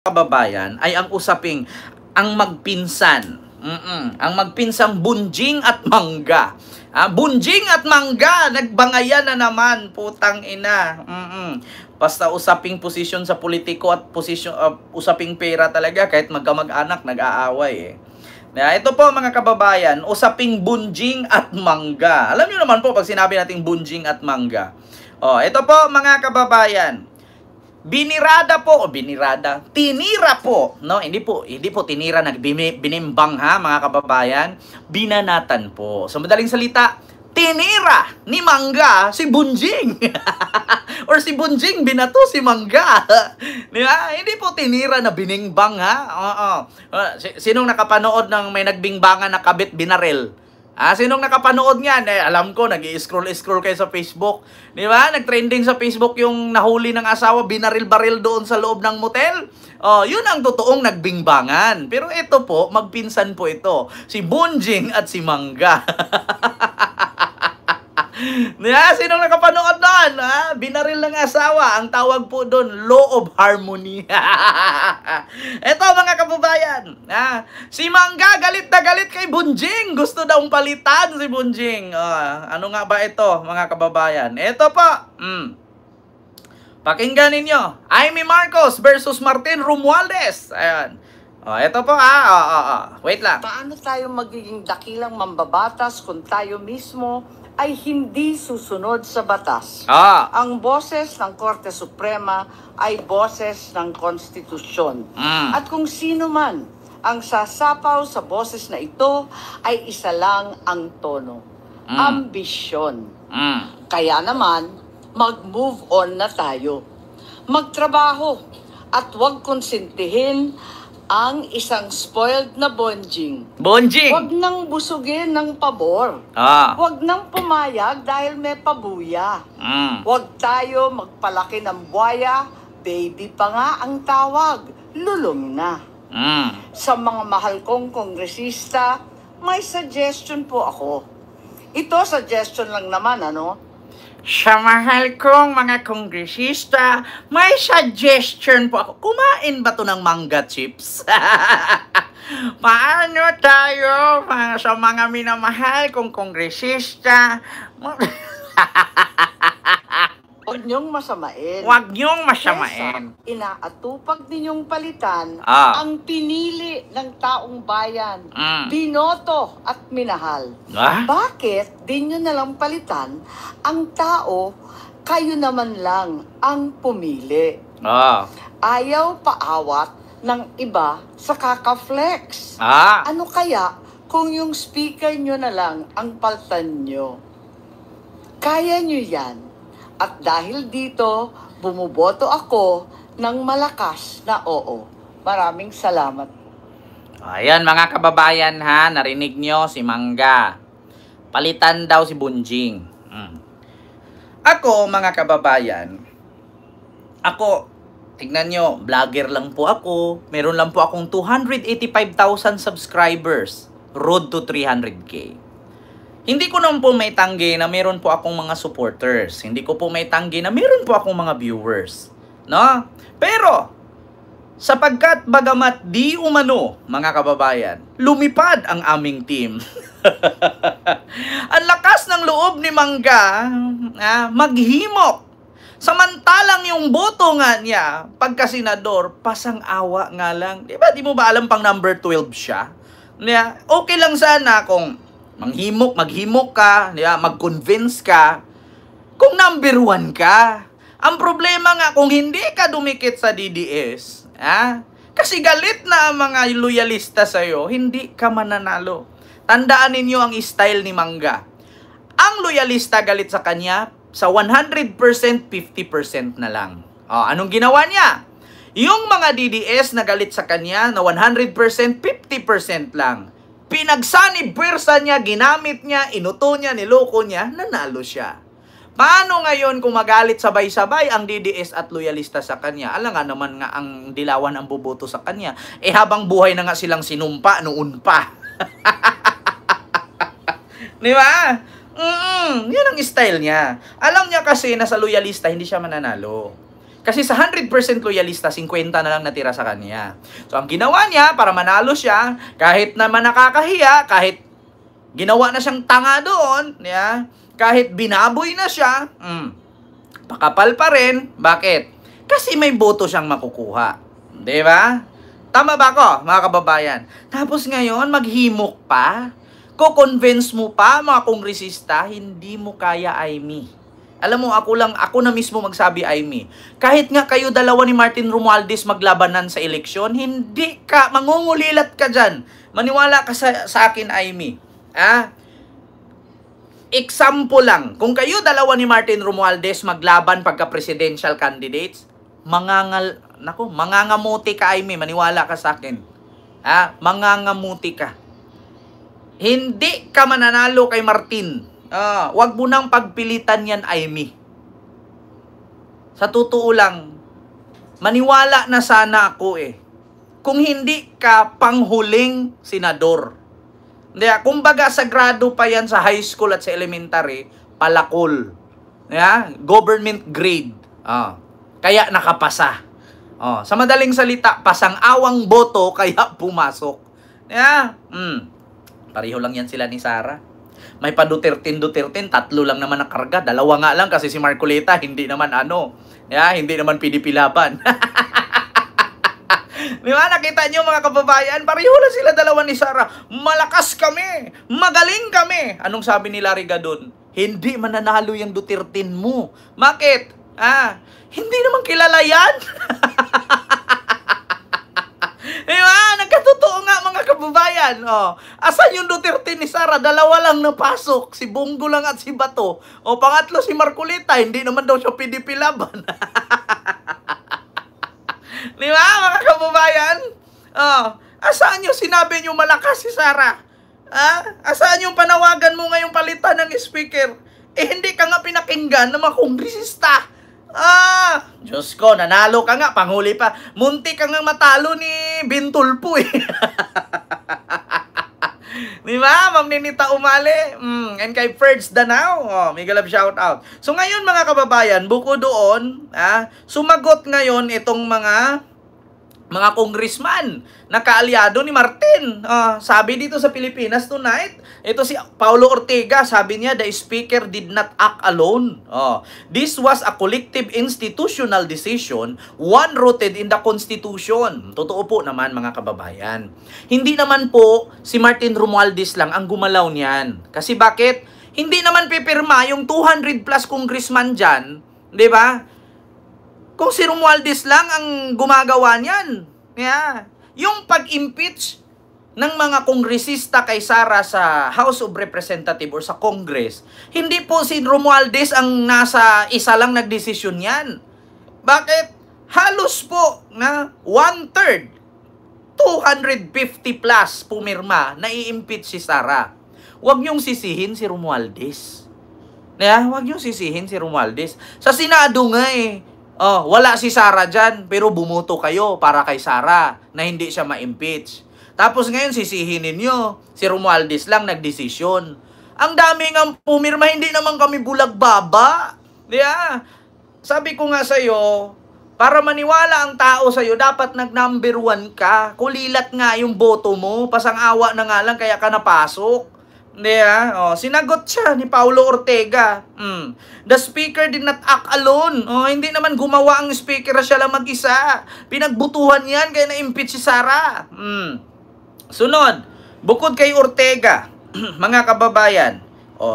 kababayan ay ang usaping ang magpinsan. Ang magpinsang Bunjing at Mangga. Bunjing at Mangga, nagbangayan na naman, putang ina. Basta usaping posisyon sa politiko at posisyon, usaping pera talaga, kahit magkamag-anak, nag-aaway ito po mga kababayan, usaping Bunjing at Mangga. Alam niyo naman po pag sinabi nating Bunjing at Mangga. Ito po mga kababayan, binirada po, tinira po, no? Hindi po tinira, binimbang ha, mga kababayan, binanatan po. So madaling salita, tinira ni Mangga si Bunjing. Or si Bunjing binato si Mangga. Di ba? Hindi po tinira na binimbang ha. Sinong nakapanood ng may nagbingbangan na kabit binaril? Sinong nakapanood niyan? Alam ko, nag-i-scroll kayo sa Facebook. Di ba? Nag-trending sa Facebook yung nahuli ng asawa, binaril-baril doon sa loob ng motel. Yun ang totoong nagbingbangan. Pero ito po, magpinsan po ito. Si Bunjing at si Mangga. Sinong nakapanood doon? Binaril ng asawa. Ang tawag po doon, law of harmony. Ito mga kababayan. Si Mangga galit na galit kay Bunjing. Gusto daw palitan si Bunjing. Ano nga ba ito mga kababayan? Ito po. Pakinggan ninyo. Amy Marcos versus Martin Romualdez. Ayan. Ito po wait lang. Paano tayo magiging dakilang mambabatas kung tayo mismo ay hindi susunod sa batas? Ang boses ng Korte Suprema ay boses ng konstitusyon. At kung sino man ang sasapaw sa boses na ito ay isa lang ang tono. Ambisyon. Kaya naman, mag-move on na tayo. Magtrabaho at huwag konsintihin ang isang spoiled na Bunjing. Huwag nang busugin ng pabor. Huwag nang pumayag dahil may pabuya. Huwag tayo magpalaki ng buwaya, baby pa nga ang tawag, lulong na. Sa mga mahal kong kongresista, may suggestion po ako. Ito suggestion lang naman, Sa mahal kong mga kongresista, may suggestion po ako. Kumain ba to ng mangga chips? Paano tayo sa mga minamahal kong kongresista? Huwag niyong masamain. Huwag niyong masamain. Kesa, inaatupag ninyong palitan ang pinili ng taong bayan, binoto at minahal. Bakit di nyo nalang palitan ang tao, kayo naman lang ang pumili? Ayaw paawat ng iba sa kaka-flex. Ano kaya kung yung speaker nyo na lang ang paltan nyo? Kaya nyo yan. At dahil dito, bumuboto ako ng malakas na oo. Maraming salamat. Ayan mga kababayan ha, narinig nyo si Mangga. Palitan daw si Bunjing. Ako mga kababayan, tignan nyo, vlogger lang po ako. Meron lang po akong 285,000 subscribers. Road to 300K. Hindi ko naman po may tanggi na meron po akong mga supporters. Hindi ko po may tanggi na meron po akong mga viewers. No? Pero, sapagkat bagamat di umano, mga kababayan, lumipad ang aming team. Ang lakas ng loob ni Mangga, maghimok. Samantalang yung boto nga niya, pagka-senador, pasang-awa nga lang. Diba? Di mo ba alam pang number 12 siya? Okay lang sana kung maghimok ka, mag-convince ka, kung number 1 ka. Ang problema nga, kung hindi ka dumikit sa DDS, kasi galit na ang mga loyalista sa'yo, hindi ka mananalo. Tandaan ninyo ang style ni Mangga. Ang loyalista galit sa kanya, sa 100%, 50% na lang. Anong ginawa niya? Yung mga DDS na galit sa kanya, na 100%, 50% lang. Pinagsanib pwersa niya, ginamit niya, inuto niya, niloko niya, nanalo siya. Paano ngayon kung magalit sabay-sabay ang DDS at loyalista sa kanya? Alam nga naman nga ang dilawan ang buboto sa kanya. Habang buhay na nga silang sinumpa noon pa. Di ba? Yan ang style niya. Alam niya kasi na sa loyalista hindi siya mananalo. Kasi sa 100% loyalista, 50 na lang natira sa kanya. So, ang ginawa niya, para manalo siya, kahit naman nakakahiya, kahit ginawa na siyang tanga doon, kahit binaboy na siya, pakapal pa rin. Bakit? Kasi may boto siyang makukuha. Di ba? Tama ba ako, mga kababayan? Tapos ngayon, maghimok pa? Ko-convince mo pa, mga kongresista, hindi mo kaya, Aimee. Alam mo, ako na mismo magsabi, Aimee. Kahit nga kayo dalawa ni Martin Romualdez maglabanan sa eleksyon, hindi ka, mangungulilat ka dyan. Maniwala ka sa akin, Aimee. Example lang, kung kayo dalawa ni Martin Romualdez maglaban pagka-presidential candidates, mangangamuti ka, Aimee. Maniwala ka sa akin. Mangangamuti ka. Hindi ka mananalo kay Martin. Wag mo nang pagpilitan yan, Aimee. Sa totoo lang, maniwala na sana ako kung hindi ka panghuling senador. Kumbaga, sagrado pa yan sa high school at sa elementary, palakol. Government grade. Kaya nakapasa. Sa madaling salita, pasang-awang boto, kaya pumasok. Pareho lang yan sila ni Sara. May pa Duterte, 3 lang naman nakarga. 2 nga lang kasi si Marcoleta, hindi naman hindi naman PDP laban. Di ba? Nakita nyo mga kababayan, pareho lang sila dalawa ni Sara. Malakas kami, magaling kami. Anong sabi ni Larry Gadon? Hindi mananalo yung Duterte mo. Bakit? Hindi naman kilala yan. Diba? Nagkatotoo nga mga kababayan. Asan yung Duterte ni Sara? 2 lang napasok. Si Bongo lang at si Bato. Pangatlo si Marcoleta. Hindi naman daw siya PDP laban. Diba mga kababayan? Asaan yung sinabi nyo malakas si Sara? Asaan yung panawagan mo ngayong palitan ng speaker? Hindi ka nga pinakinggan ng mga kongresista. Diyos ko, nanalo ka nga, panghuli pa. Munti ka nga matalo ni Bintulpo Diba? Ma'am Ninita Umali. And kay Ferds Danao. Mega love shout out. So ngayon mga kababayan, buko doon, sumagot ngayon itong mga congressman na kaalyado ni Martin. Sabi dito sa Pilipinas Tonight, ito si Paulo Ortega, sabi niya, the speaker did not act alone. This was a collective institutional decision, one rooted in the Constitution. Totoo po naman mga kababayan. Hindi naman po si Martin Romualdez lang ang gumalaw niyan. Kasi bakit? Hindi naman pipirma yung 200 plus congressman dyan, di ba? Kung si Romualdez lang ang gumagawa niyan. Yung pag-impeach ng mga kongresista kay Sara sa House of Representatives or sa Congress, hindi po si Romualdez ang nasa isa lang nagdesisyon yan. Bakit? Halos po na 1/3, 250 plus pumirma na i-impeach si Sara. Huwag niyong sisihin si Romualdez. Huwag niyong sisihin si Romualdez. Sa Senado nga wala si Sara dyan, pero bumuto kayo para kay Sara na hindi siya ma-impeach. Tapos ngayon sisihin ninyo, si Romualdez lang nagdesisyon. Ang dami nga pumirma, hindi naman kami bulag-baba. Sabi ko nga sa'yo, para maniwala ang tao sa'yo, dapat nag-number 1 ka. Kulilat nga yung boto mo, pasang-awa na nga lang kaya ka napasok. Sinagot siya ni Paulo Ortega. The speaker did not act alone. Hindi naman gumawa ang speaker, siya lang mag-isa. Pinagbutuhan yan kaya na-impeach si Sara. Sunod, bukod kay Ortega, mga kababayan,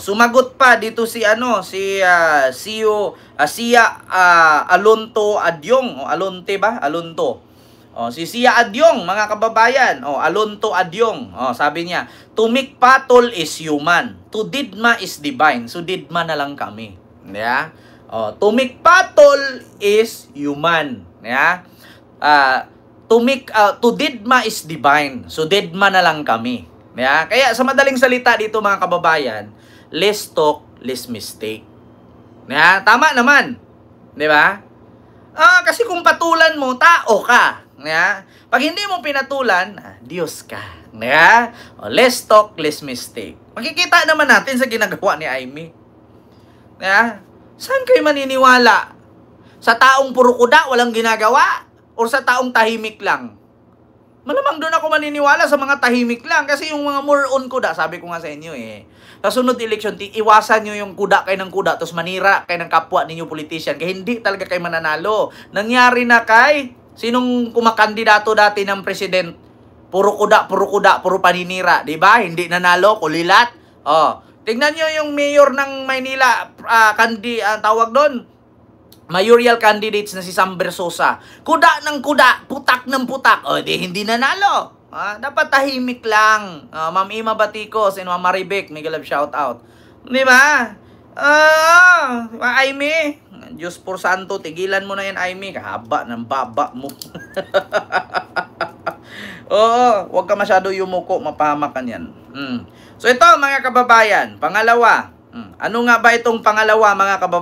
sumagot pa dito si Sia Alonto Adyong, Alonte ba? Alonto. Si Sia Adyong, mga kababayan, Alonto Adyong, sabi niya, to make patol is human, to didma is divine. So didma na lang kami. To make patol is human. To didma is divine. So didma na lang kami. Kaya sa madaling salita dito mga kababayan, less talk, less mistake. Tama naman. Di ba? Kasi kung patulan mo, tao ka. Pag hindi mo pinatulan, Diyos ka. Less talk, less mistake. Makikita naman natin sa ginagawa ni Aimee. Saan kayo maniniwala? Sa taong puro kuda, walang ginagawa? Or sa taong tahimik lang? Malamang doon ako maniniwala sa mga tahimik lang. Kasi yung mga more on kuda, sabi ko nga sa inyo sa sunod election, iwasan nyo yung kuda kayo ng kuda, tapos manira kayo ng kapwa ninyo politician. Kaya hindi talaga kayo mananalo. Nangyari na kay sinong kumakandidato dati ng president, puro kuda, puro paninira. Diba? Hindi nanalo, kulilat. Tingnan nyo yung mayor ng Maynila, tawag doon, mayoral candidates na si Sam Bersosa. Kuda ng kuda, putak ng putak. Hindi nanalo. Dapat tahimik lang. Ma'am Ima Baticos and Ma'am Maribek, mega love shout out. Di ba? Aimee, Diyos por santo, tigilan mo na yan, Aimee. Kahaba ng baba mo. Huwag ka masyado yumuko, mapahamakan yan. So ito mga kababayan, pangalawa. Ano nga ba itong pangalawa mga kababayan?